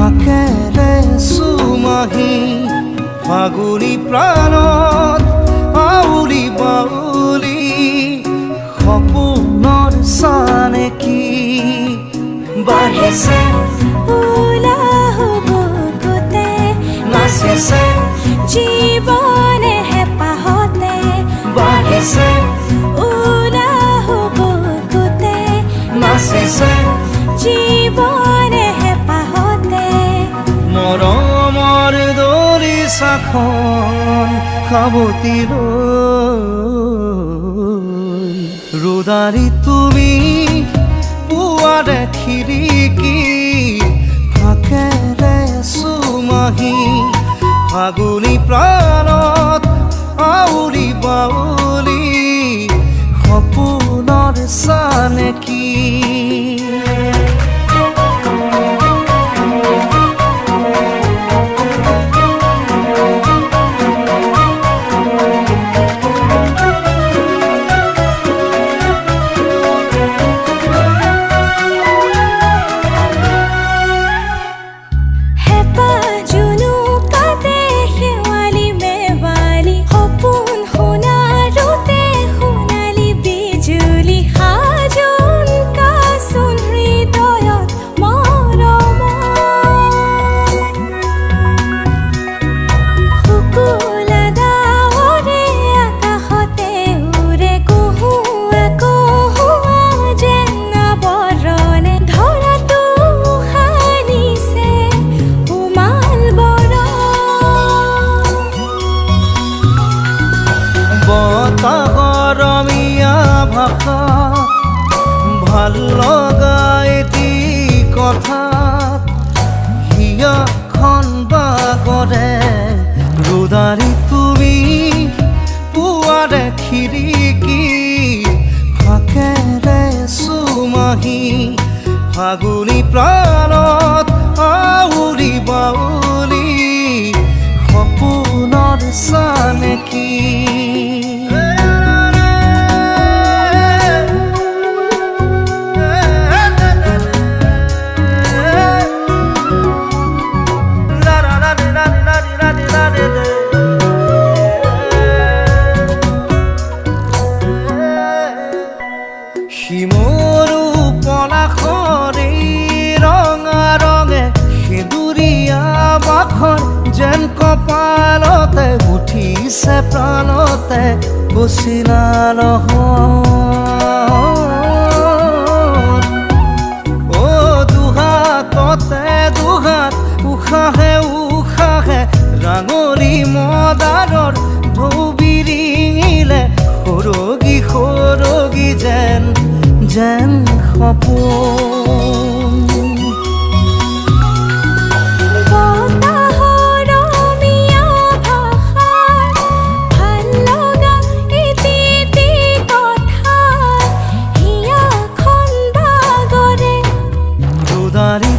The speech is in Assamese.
ফাকেৰে চুমাহি ফাগুনী প্ৰাণত আউলি বাউলি সপোনৰ চানেকি বাঢ়িছে উলাহ বুকুতে নাচিছে জীৱনে হেঁপাহতে বাঢ়িছে উলাহ বুকুতে নাচিছে জীৱনে হেঁপাহতে মৰমৰ দলিচাখন সাৱটি লৈ ৰুদালি তুমি পুৱাৰে খিৰিকী ফাকেৰে চুমাহি ফাগুনী প্ৰাণত আউলি বাউলি সপোনৰ চানেকি গৰমীয়া ভাষা ভাল লগা এটি কথাত হিয়াখন বাগৰে ৰুদালি তুমি পুৱাৰে খিৰিকী ফাকেৰে চুমাহি ফাগুনী প্ৰাণত আউলি বাউলি সপোনৰ চানেকি শিমৰু পলাশৰে ৰঙা ৰঙে সেঁদুৰীয়া বাখৰ যেন কপালতে উঠিছে প্ৰাণতে পচিলা লহৰ দুহাততে দুহাত উশাহে উশাহে ৰাঙলী মদাৰৰ ঢৌ বিৰিঙিলে সৰগী সৰগী যেন যেন সপোন বতাহৰমীয়া ভাষাৰ ভাল লগা এটি কথাত হিয়াখন বাগৰে ৰুদালি